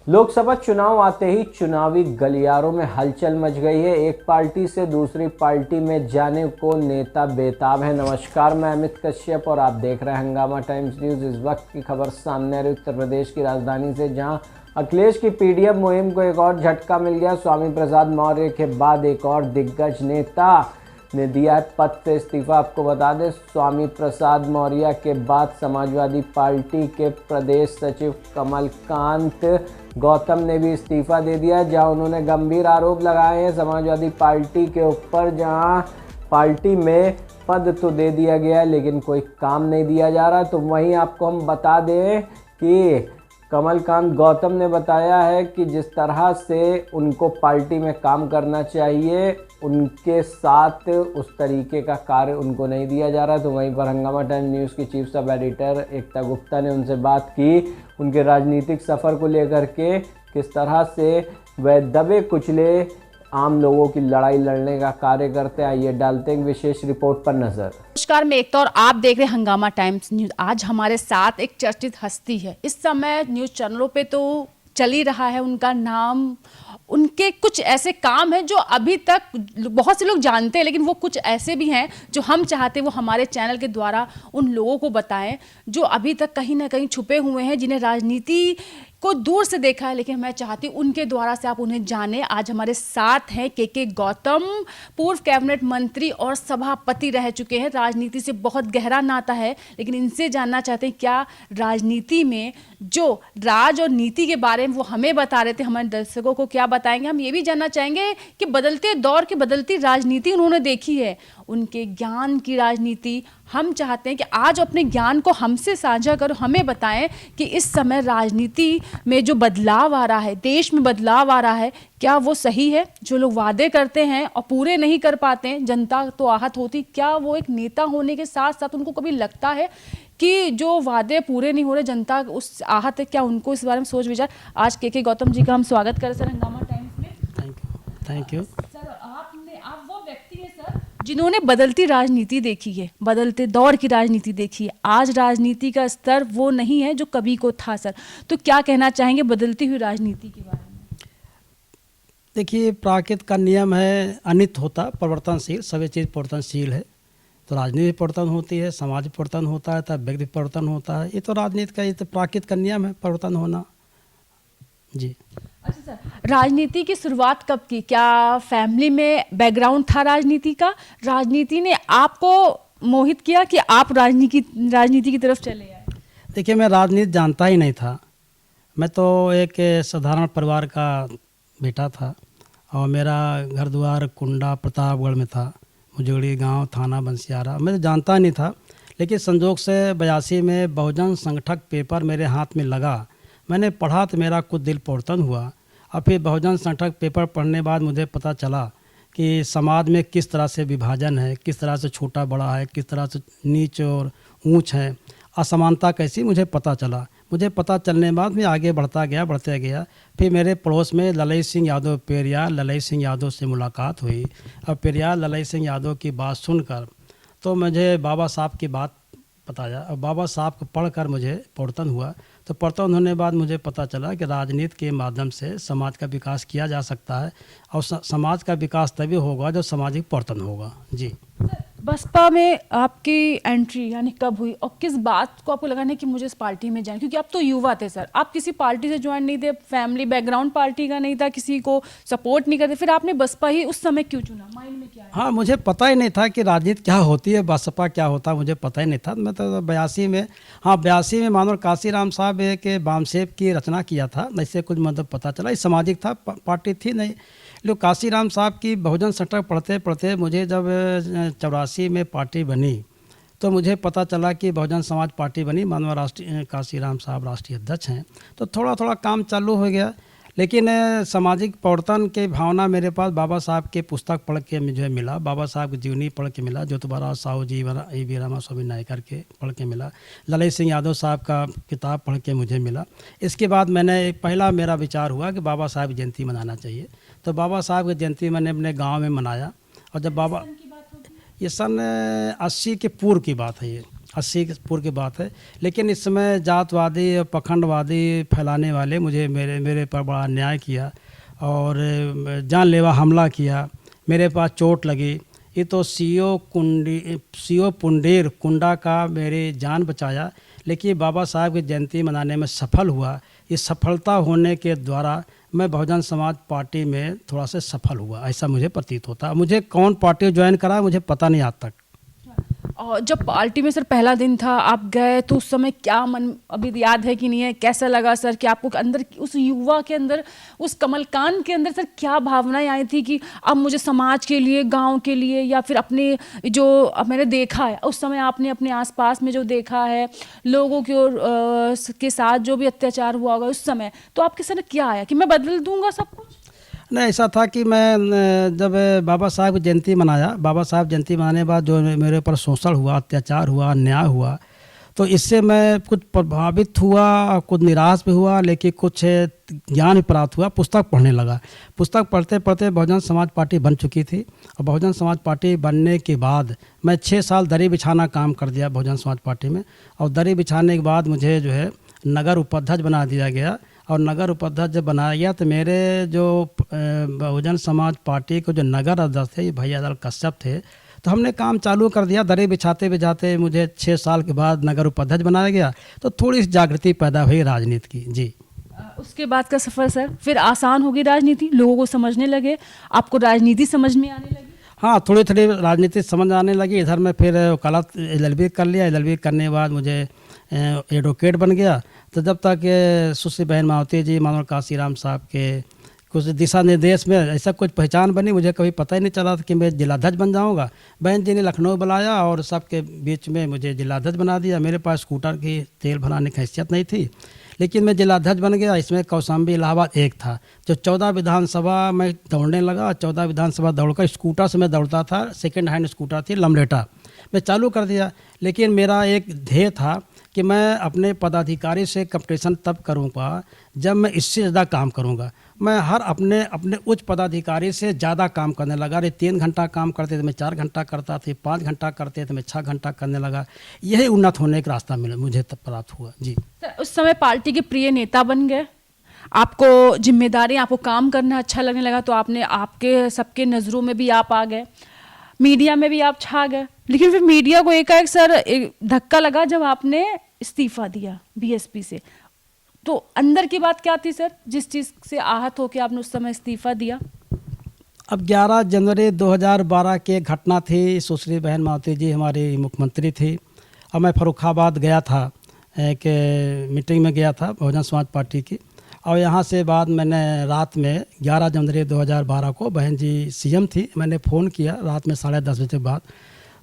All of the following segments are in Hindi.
लोकसभा चुनाव आते ही चुनावी गलियारों में हलचल मच गई है। एक पार्टी से दूसरी पार्टी में जाने को नेता बेताब है। नमस्कार, मैं अमित कश्यप और आप देख रहे हैं हंगामा टाइम्स न्यूज। इस वक्त की खबर सामने आ रही उत्तर प्रदेश की राजधानी से, जहां अखिलेश की पीडीएफ मुहिम को एक और झटका मिल गया। स्वामी प्रसाद मौर्य के बाद एक और दिग्गज नेता ने दिया है पद से इस्तीफा। आपको बता दें, स्वामी प्रसाद मौर्य के बाद समाजवादी पार्टी के प्रदेश सचिव कमलकांत गौतम ने भी इस्तीफा दे दिया, जहां उन्होंने गंभीर आरोप लगाए हैं समाजवादी पार्टी के ऊपर, जहां पार्टी में पद तो दे दिया गया है लेकिन कोई काम नहीं दिया जा रहा। तो वहीं आपको हम बता दें कि कमलकांत गौतम ने बताया है कि जिस तरह से उनको पार्टी में काम करना चाहिए, उनके साथ उस तरीके का कार्य उनको नहीं दिया जा रहा। तो वहीं पर हंगामा टाइम्स न्यूज़ की चीफ सब एडिटर एकता गुप्ता ने उनसे बात की, उनके राजनीतिक सफ़र को लेकर के, किस तरह से वह दबे कुचले आम लोगों की लड़ाई लड़ने का कार्य करते हैं। आइए डालते हैं विशेष रिपोर्ट पर नजर। नमस्कार, मैं एकता और आप देख रहे हैं हंगामा टाइम्स न्यूज। आज हमारे साथ एक चर्चित हस्ती है। इस समय न्यूज चैनलों पे तो चल ही रहा है उनका नाम। उनके कुछ ऐसे काम हैं जो अभी तक बहुत से लोग जानते हैं, लेकिन वो कुछ ऐसे भी हैं जो हम चाहते हैं वो हमारे चैनल के द्वारा उन लोगों को बताएं जो अभी तक कहीं ना कहीं छुपे हुए हैं, जिन्हें राजनीति को दूर से देखा है, लेकिन मैं चाहती हूँ उनके द्वारा से आप उन्हें जानें। आज हमारे साथ हैं के गौतम, पूर्व कैबिनेट मंत्री और सभापति रह चुके हैं। राजनीति से बहुत गहरा नाता है, लेकिन इनसे जानना चाहते हैं क्या राजनीति में जो राज और नीति के बारे में वो हमें बता रहे थे, हमारे दर्शकों को क्या बताएंगे। हम ये भी जानना चाहेंगे कि बदलते दौर की बदलती राजनीति उन्होंने देखी है, उनके ज्ञान की राजनीति। हम चाहते हैं कि आज अपने ज्ञान को हमसे साझा करो, हमें बताएं कि इस समय राजनीति में जो बदलाव आ रहा है, देश में बदलाव आ रहा है, क्या वो सही है? जो लोग वादे करते हैं और पूरे नहीं कर पाते हैं, जनता तो आहत होती, क्या वो एक नेता होने के साथ साथ उनको कभी लगता है कि जो वादे पूरे नहीं हो रहे, जनता उस आहत है? क्या उनको इस बारे में सोच विचार? आज के गौतम जी का हम स्वागत करें सर हंगामा टाइम्स में। थैंक यू सर, आप वो व्यक्ति हैं सर जिन्होंने बदलती राजनीति देखी है, बदलते दौर की राजनीति देखी है। आज राजनीति का स्तर वो नहीं है जो कभी को था सर, तो क्या कहना चाहेंगे बदलती हुई राजनीति के बारे में? देखिए, प्राकृत का नियम है अनित होता परिवर्तनशील, सभी चीज़ परिवर्तनशील है। तो राजनीति परिवर्तन होती है, समाज परिवर्तन होता है, तब व्यक्ति परिवर्तन होता है। ये तो राजनीति का, ये तो प्राकृत का नियम है परिवर्तन होना जी। अच्छा सर, राजनीति की शुरुआत कब की? क्या फैमिली में बैकग्राउंड था राजनीति का? राजनीति ने आपको मोहित किया कि आप राजनीति की तरफ चले आए? देखिए, मैं राजनीति जानता ही नहीं था। मैं तो एक साधारण परिवार का बेटा था और मेरा घर द्वार कुंडा प्रतापगढ़ में था, मुजगड़ी गांव, थाना बंसियारा। मैं तो जानता नहीं था, लेकिन संजोग से 82 में बहुजन संगठक पेपर मेरे हाथ में लगा। मैंने पढ़ा तो मेरा कुछ दिल परिवर्तन हुआ। और फिर बहुजन संगठक पेपर पढ़ने बाद मुझे पता चला कि समाज में किस तरह से विभाजन है, किस तरह से छोटा बड़ा है, किस तरह से नीच और ऊंच है, असमानता कैसी, मुझे पता चला। मुझे पता चलने बाद मैं आगे बढ़ते गया। फिर मेरे पड़ोस में ललई सिंह यादव, पेरियार ललई सिंह यादव से मुलाकात हुई। और पेरियार ललई सिंह यादव की बात सुनकर तो मुझे बाबा साहब की बात बताया और बाबा साहब को पढ़कर मुझे परिवर्तन हुआ। तो परिवर्तन होने बाद मुझे पता चला कि राजनीति के माध्यम से समाज का विकास किया जा सकता है और समाज का विकास तभी होगा जब सामाजिक परिवर्तन होगा जी। बसपा में आपकी एंट्री यानी कब हुई और किस बात को आपको लगा नहीं कि मुझे इस पार्टी में जाए? क्योंकि आप तो युवा थे सर, आप किसी पार्टी से ज्वाइन नहीं थे, फैमिली बैकग्राउंड पार्टी का नहीं था, किसी को सपोर्ट नहीं करते, फिर आपने बसपा ही उस समय क्यों चुना? माइंड में क्या है? हाँ, मुझे पता ही नहीं था कि राजनीति क्या होती है, बसपा क्या होता है, मुझे पता ही नहीं था। मैं तो 82 में, हाँ 82 में मानव काशीराम साहब के बामसेब की रचना किया था, इससे कुछ मतलब पता चला। ये सामाजिक था, पार्टी थी नहीं। लोग काशीराम साहब की बहुजन संगठक पढ़ते पढ़ते मुझे जब 84 में पार्टी बनी तो मुझे पता चला कि बहुजन समाज पार्टी बनी, मानव राष्ट्रीय काशीराम साहब राष्ट्रीय अध्यक्ष हैं। तो थोड़ा थोड़ा काम चालू हो गया, लेकिन सामाजिक परिवर्तन की भावना मेरे पास बाबा साहब के पुस्तक पढ़ के मुझे मिला, बाबा साहब की जीवनी पढ़ के मिला, ज्योतिबा साहू जी वी रामास्वामी नायकर के पढ़ के मिला, ललई सिंह यादव साहब का किताब पढ़ के मुझे मिला। इसके बाद मैंने पहला मेरा विचार हुआ कि बाबा साहब की जयंती मनाना चाहिए। तो बाबा साहब की जयंती मैंने अपने गाँव में मनाया। और जब बाबा, ये सन 80 के पूर्व की बात है, ये 80 पूर्व की बात है। लेकिन इस समय जातवादी और पखंडवादी फैलाने वाले मुझे मेरे पर बड़ा अन्याय किया और जानलेवा हमला किया, मेरे पास चोट लगी। ये तो सीओ पुंडेर कुंडा का मेरी जान बचाया, लेकिन बाबा साहब की जयंती मनाने में सफल हुआ। इस सफलता होने के द्वारा मैं बहुजन समाज पार्टी में थोड़ा सा सफल हुआ, ऐसा मुझे प्रतीत होता। मुझे कौन पार्टी ज्वाइन करा मुझे पता नहीं आज तक। और जब पार्टी में सर पहला दिन था, आप गए तो उस समय क्या मन, अभी याद है कि नहीं है, कैसा लगा सर कि आपको अंदर उस युवा के अंदर, उस कमलकांत के अंदर सर क्या भावनाएं आई थी कि अब मुझे समाज के लिए, गांव के लिए, या फिर अपने जो मैंने देखा है उस समय, आपने अपने आसपास में जो देखा है लोगों की ओर के साथ जो भी अत्याचार हुआ होगा उस समय, तो आपके सर क्या आया कि मैं बदल दूंगा सब कुछ? नहीं, ऐसा था कि मैं जब बाबा साहब की जयंती मनाया, बाबा साहब जयंती मनाने के बाद जो मेरे ऊपर शोषण हुआ, अत्याचार हुआ, अन्याय हुआ, तो इससे मैं कुछ प्रभावित हुआ, कुछ निराश भी हुआ, लेकिन कुछ ज्ञान भी प्राप्त हुआ। पुस्तक पढ़ने लगा। पुस्तक पढ़ते पढ़ते बहुजन समाज पार्टी बन चुकी थी और बहुजन समाज पार्टी बनने के बाद मैं 6 साल दरी बिछाना काम कर दिया बहुजन समाज पार्टी में। और दरी बिछाने के बाद मुझे जो है नगर उपाध्यक्ष बना दिया गया। और नगर उपाध्यक्ष जब बनाया गया तो मेरे जो बहुजन समाज पार्टी को जो नगर अध्यक्ष थे, ये भैया दल कश्यप थे, तो हमने काम चालू कर दिया। दरी बिछाते बिछाते मुझे 6 साल के बाद नगर उपाध्यक्ष बनाया गया, तो थोड़ी सी जागृति पैदा हुई राजनीति की। जी, उसके बाद का सफ़र सर फिर आसान होगी राजनीति, लोगों को समझने लगे, आपको राजनीति समझ में आने लगी? हाँ, थोड़ी थोड़ी राजनीति समझ आने लगी। इधर मैं फिर वकालत LLB कर लिया। LLB करने के बाद मुझे एडवोकेट बन गया। तो जब तक सुश्री बहन मावती जी, मानव काशीराम साहब के कुछ दिशा निर्देश में ऐसा कुछ पहचान बनी, मुझे कभी पता ही नहीं चला था कि मैं जिलाध्यक्ष बन जाऊंगा। बहन जी ने लखनऊ बुलाया और सबके बीच में मुझे जिलाध्यक्ष बना दिया। मेरे पास स्कूटर की तेल भराने की हैसियत नहीं थी, लेकिन मैं जिलाध्यक्ष बन गया। इसमें कौशाम्बी इलाहाबाद एक था, जो 14 विधानसभा मैं दौड़ने लगा। 14 विधानसभा दौड़कर स्कूटर से मैं दौड़ता था, सेकेंड हैंड स्कूटर थी लमलेटा, मैं चालू कर दिया। लेकिन मेरा एक ध्येय था कि मैं अपने पदाधिकारी से कंपटीशन तब करूँगा जब मैं इससे ज़्यादा काम करूँगा। मैं हर अपने उच्च पदाधिकारी से ज़्यादा काम करने लगा। अरे 3 घंटा काम करते थे मैं 4 घंटा करता था, 5 घंटा करते थे मैं 6 घंटा करने लगा। यही उन्नत होने का रास्ता मिला मुझे तब प्राप्त हुआ। जी, उस समय पार्टी के प्रिय नेता बन गए, आपको जिम्मेदारी, आपको काम करना अच्छा लगने लगा, तो आपने, आपके सबके नज़रों में भी आप आ गए, मीडिया में भी आप छा गए। लेकिन फिर मीडिया को एकाएक सर एक धक्का लगा जब आपने इस्तीफा दिया BSP से, तो अंदर की बात क्या थी सर, जिस चीज़ से आहत होकर आपने उस समय इस्तीफा दिया? अब 11 जनवरी 2012 की एक घटना थी। सुश्री बहन मावती जी हमारी मुख्यमंत्री थी और मैं फर्रुखाबाद गया था, एक मीटिंग में गया था बहुजन समाज पार्टी की। और यहाँ से बाद मैंने रात में 11 जनवरी 2012 को, बहन जी CM थी, मैंने फ़ोन किया रात में 10:30 बजे बाद।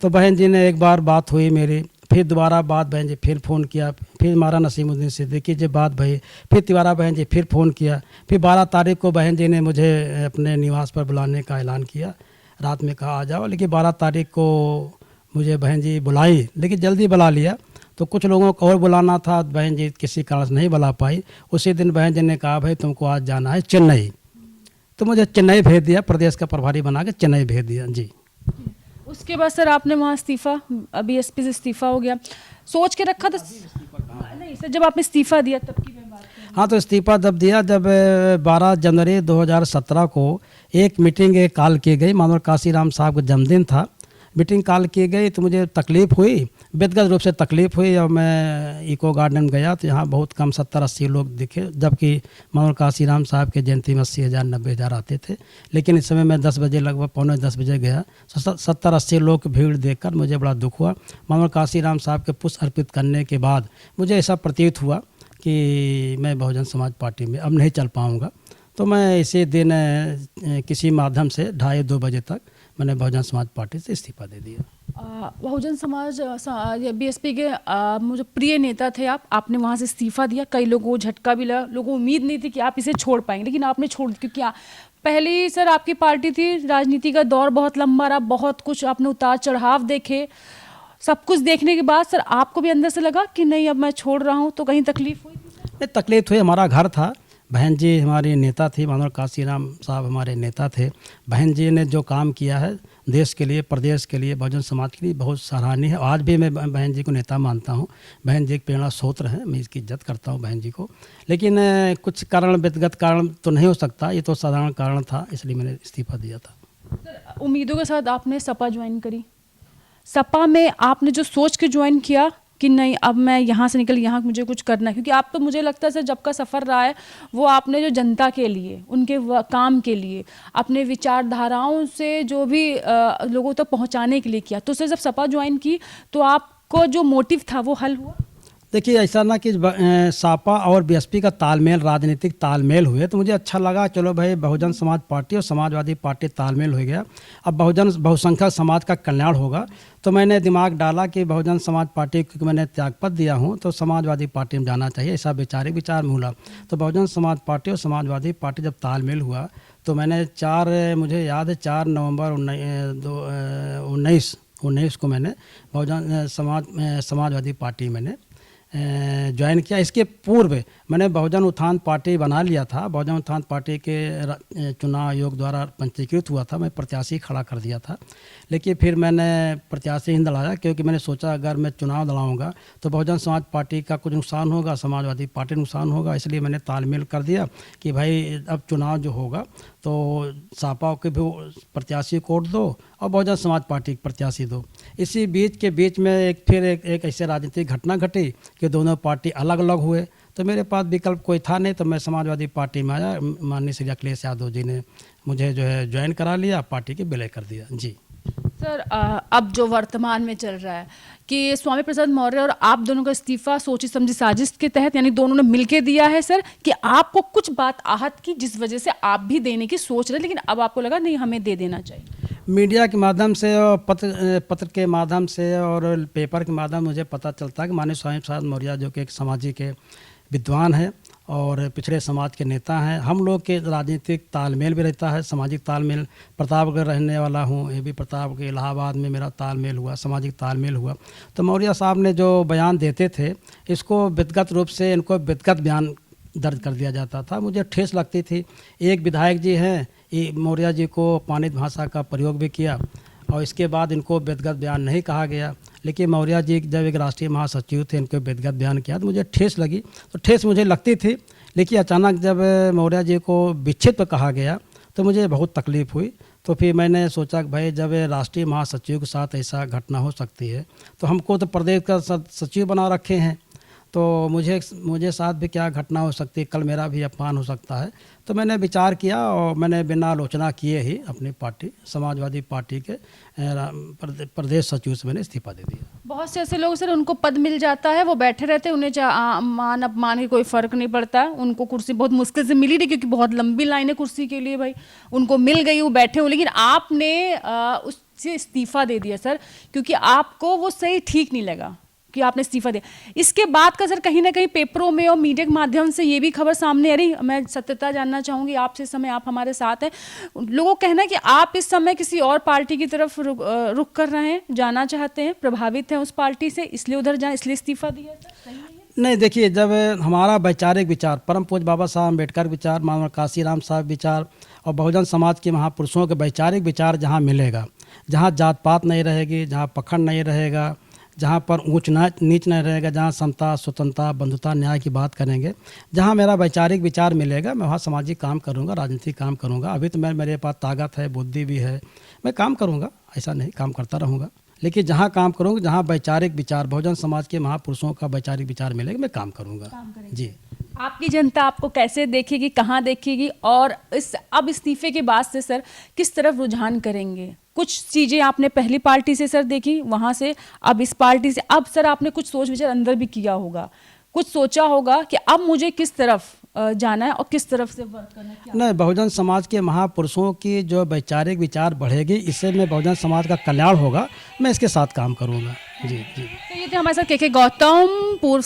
तो बहन जी ने एक बार बात हुई मेरी, फिर दोबारा बात बहन जी फिर फ़ोन किया, फिर हमारा नसीमुद्दीन सिद्दीकी जी बात भई, फिर दोबारा बहन जी फिर फ़ोन किया। फिर 12 तारीख को बहन जी ने मुझे अपने निवास पर बुलाने का ऐलान किया। रात में कहा आ जाओ, लेकिन 12 तारीख को मुझे बहन जी बुलाई, लेकिन जल्दी बुला लिया। तो कुछ लोगों को और बुलाना था, बहन जी किसी कारण से नहीं बुला पाई। उसी दिन बहन जी ने कहा भाई तुमको आज जाना है चेन्नई, तो मुझे चेन्नई भेज दिया, प्रदेश का प्रभारी बना के चेन्नई भेज दिया। जी, उसके बाद सर आपने वहाँ इस्तीफा, BSP से इस्तीफा हो गया, सोच के रखा था? नहीं सर, जब आपने इस्तीफा दिया तब की मैं बात कर रही हूँ। हाँ, तो इस्तीफा जब दिया, जब 12 जनवरी 2017 को एक मीटिंग कॉल की गई, मानव काशीराम साहब का जन्मदिन था। मीटिंग कॉल की गई तो मुझे तकलीफ़ हुई, व्यक्तिगत रूप से तकलीफ़ हुई, और मैं इको गार्डन गया तो यहाँ बहुत कम 70-80 लोग दिखे, जबकि मानव काशीराम साहब के जयंती में 80,000 90,000 आते थे। लेकिन इस समय मैं 10 बजे, लगभग 9:45 बजे गया, 70-80 लोग की भीड़ देखकर मुझे बड़ा दुख हुआ। मानव काशीराम साहब के पुष्प अर्पित करने के बाद मुझे ऐसा प्रतीत हुआ कि मैं बहुजन समाज पार्टी में अब नहीं चल पाऊँगा। तो मैं इसी दिन किसी माध्यम से 2:30 बजे तक मैंने बहुजन समाज पार्टी से इस्तीफा दे दिया। बहुजन समाज BSP के मुझे प्रिय नेता थे आप, आपने वहाँ से इस्तीफा दिया। कई लोगों को झटका भी लगा, लोगों को उम्मीद नहीं थी कि आप इसे छोड़ पाएंगे, लेकिन आपने छोड़, क्योंकि पहली सर आपकी पार्टी थी, राजनीति का दौर बहुत लंबा रहा, बहुत कुछ आपने उतार चढ़ाव देखे। सब कुछ देखने के बाद सर आपको भी अंदर से लगा कि नहीं अब मैं छोड़ रहा हूँ, तो कहीं तकलीफ हुई? नहीं, तकलीफ हुई, हमारा घर था, बहन जी हमारी नेता थी, मानव काशीराम साहब हमारे नेता थे। बहन जी ने जो काम किया है देश के लिए, प्रदेश के लिए, बहुजन समाज के लिए बहुत सराहनीय है। आज भी मैं बहन जी को नेता मानता हूँ। बहन जी एक प्रेरणा स्रोत है, मैं इसकी इज्जत करता हूँ बहन जी को। लेकिन कुछ कारण, व्यक्तिगत कारण तो नहीं हो सकता, ये तो साधारण कारण था, इसलिए मैंने इस्तीफा दिया था। सर, उम्मीदों के साथ आपने सपा ज्वाइन करी। सपा में आपने जो सोच के ज्वाइन किया कि नहीं अब मैं यहाँ से निकल, यहाँ मुझे कुछ करना है, क्योंकि आप तो मुझे लगता है सर जब का सफ़र रहा है वो आपने जो जनता के लिए, उनके काम के लिए, अपने विचारधाराओं से जो भी लोगों तक पहुँचाने के लिए किया। तो सर जब सपा ज्वाइन की तो आपको जो मोटिव था वो हल हुआ? देखिए ऐसा ना कि सपा और बीएसपी का तालमेल, राजनीतिक तालमेल हुए तो मुझे अच्छा लगा। चलो भाई, बहुजन समाज पार्टी और समाजवादी पार्टी तालमेल हो गया, अब बहुसंख्यक समाज का कल्याण होगा। तो मैंने दिमाग डाला कि बहुजन समाज पार्टी, क्योंकि मैंने त्यागपत्र दिया हूँ, तो समाजवादी पार्टी में जाना चाहिए, ऐसा विचार में हुआ। तो बहुजन समाज पार्टी और समाजवादी पार्टी जब तालमेल हुआ तो मैंने मुझे याद है 4 नवंबर 19 को मैंने बहुजन समाजवादी पार्टी मैंने ज्वाइन किया। इसके पूर्व मैंने बहुजन उत्थान पार्टी बना लिया था। बहुजन उत्थान पार्टी के चुनाव आयोग द्वारा पंजीकृत हुआ था, मैं प्रत्याशी खड़ा कर दिया था। लेकिन फिर मैंने प्रत्याशी नहीं दलाया, क्योंकि मैंने सोचा अगर मैं चुनाव दलाऊंगा तो बहुजन समाज पार्टी का कुछ नुकसान होगा, समाजवादी पार्टी नुकसान होगा। इसलिए मैंने तालमेल कर दिया कि भाई अब चुनाव जो होगा तो सपा के भी प्रत्याशी को वोट दो और बहुजन समाज पार्टी के प्रत्याशी दो। इसी बीच में एक ऐसे राजनीतिक घटना घटी कि दोनों पार्टी अलग अलग हुए। तो मेरे पास विकल्प कोई था नहीं, तो मैं समाजवादी पार्टी में आया। माननीय श्री अखिलेश यादव जी ने मुझे जो है ज्वाइन करा लिया, पार्टी के विलय कर दिया। जी सर, अब जो वर्तमान में चल रहा है कि स्वामी प्रसाद मौर्य और आप दोनों का इस्तीफा सोची समझी साजिश के तहत, यानी दोनों ने मिलके दिया है सर, कि आपको कुछ बात आहत की जिस वजह से आप भी देने की सोच रहे, लेकिन अब आपको लगा नहीं हमें दे देना चाहिए? मीडिया के माध्यम से और पत्र के माध्यम से और पेपर के माध्यम मुझे पता चलता है कि माननीय स्वामी प्रसाद मौर्य जो कि एक सामाजिक विद्वान है और पिछड़े समाज के नेता हैं। हम लोग के राजनीतिक तालमेल भी रहता है, सामाजिक तालमेल। प्रतापगढ़ रहने वाला हूँ, ये भी प्रताप के इलाहाबाद में मेरा तालमेल हुआ, सामाजिक तालमेल हुआ। तो मौर्य साहब ने जो बयान देते थे, इसको व्यक्तिगत रूप से इनको व्यक्तिगत बयान दर्ज कर दिया जाता था। मुझे ठेस लगती थी। एक विधायक जी हैं, ये मौर्य जी को अपमानित भाषा का प्रयोग भी किया और इसके बाद इनको व्यक्तिगत बयान नहीं कहा गया। लेकिन मौर्य जी जब एक राष्ट्रीय महासचिव थे, इनको व्यक्तिगत बयान किया तो मुझे ठेस लगी। तो ठेस मुझे लगती थी, लेकिन अचानक जब मौर्य जी को विच्छेद पर कहा गया तो मुझे बहुत तकलीफ़ हुई। तो फिर मैंने सोचा कि भाई जब राष्ट्रीय महासचिव के साथ ऐसा घटना हो सकती है तो हमको तो प्रदेश का सचिव बना रखे हैं, तो मुझे साथ भी क्या घटना हो सकती है, कल मेरा भी अपमान हो सकता है। तो मैंने विचार किया और मैंने बिना आलोचना किए ही अपनी पार्टी, समाजवादी पार्टी के प्रदेश सचिव से मैंने इस्तीफा दे दिया। बहुत से ऐसे लोग सर, उनको पद मिल जाता है, वो बैठे रहते हैं, उन्हें मान अपमान की कोई फ़र्क नहीं पड़ता। उनको कुर्सी बहुत मुश्किल से मिली थी, क्योंकि बहुत लंबी लाइन है कुर्सी के लिए, भाई उनको मिल गई, वो बैठे हो। लेकिन आपने उससे इस्तीफा दे दिया सर, क्योंकि आपको वो सही ठीक नहीं लगा कि आपने इस्तीफा दिया। इसके बाद का सर कहीं ना कहीं पेपरों में और मीडिया के माध्यम से ये भी खबर सामने आ रही, मैं सत्यता जानना चाहूँगी आपसे। इस समय आप हमारे साथ हैं, लोगों का कहना है कि आप इस समय किसी और पार्टी की तरफ रुख कर रहे हैं, जाना चाहते हैं, प्रभावित हैं उस पार्टी से, इसलिए उधर जाए, इसलिए इस्तीफा दिया सर, सही है? नहीं, देखिए, जब हमारा वैचारिक विचार, परम पूज्य बाबा साहब अम्बेडकर विचार, मानव काशीराम साहब विचार और बहुजन समाज के महापुरुषों के वैचारिक विचार जहाँ मिलेगा, जहाँ जात पात नहीं रहेगी, जहाँ पखंड नहीं रहेगा, जहाँ पर ऊंच नीच नहीं रहेगा, जहाँ समता, स्वतंत्रता, बंधुता, न्याय की बात करेंगे, जहाँ मेरा वैचारिक विचार मिलेगा, मैं वहाँ सामाजिक काम करूँगा, राजनीतिक काम करूँगा। अभी तो मेरे पास ताकत है, बुद्धि भी है, मैं काम करूँगा, ऐसा नहीं, काम करता रहूँगा। लेकिन जहाँ काम करूँगा, जहाँ वैचारिक विचार, बहुजन समाज के महापुरुषों का वैचारिक विचार मिलेगा, मैं काम करूँगा। जी। आपकी जनता आपको कैसे देखेगी, कहाँ देखेगी, और अब इस्तीफे के बाद से सर किस तरफ रुझान करेंगे? कुछ चीज़ें आपने पहली पार्टी से सर देखी, वहाँ से अब इस पार्टी से, अब सर आपने कुछ सोच विचार अंदर भी किया होगा, कुछ सोचा होगा कि अब मुझे किस तरफ जाना है और किस तरफ से वर्क करना है? नहीं, बहुजन समाज के महापुरुषों की जो वैचारिक विचार बढ़ेगी, इससे मैं बहुजन समाज का कल्याण होगा, मैं इसके साथ काम करूँगा। जी जी। तो ये थे हमारे साथ के गौतम, पूर्व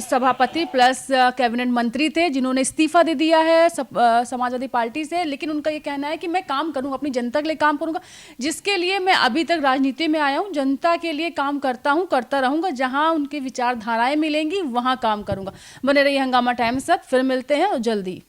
सभापति प्लस कैबिनेट मंत्री थे, जिन्होंने इस्तीफा दे दिया है समाजवादी पार्टी से। लेकिन उनका ये कहना है कि मैं काम करूंगा, अपनी जनता के लिए काम करूंगा, जिसके लिए मैं अभी तक राजनीति में आया हूं। जनता के लिए काम करता हूं, करता रहूंगा, जहां उनकी विचारधाराएं मिलेंगी वहां काम करूंगा। बने रहिए हंगामा टाइम्स साथ, फिर मिलते हैं और जल्दी।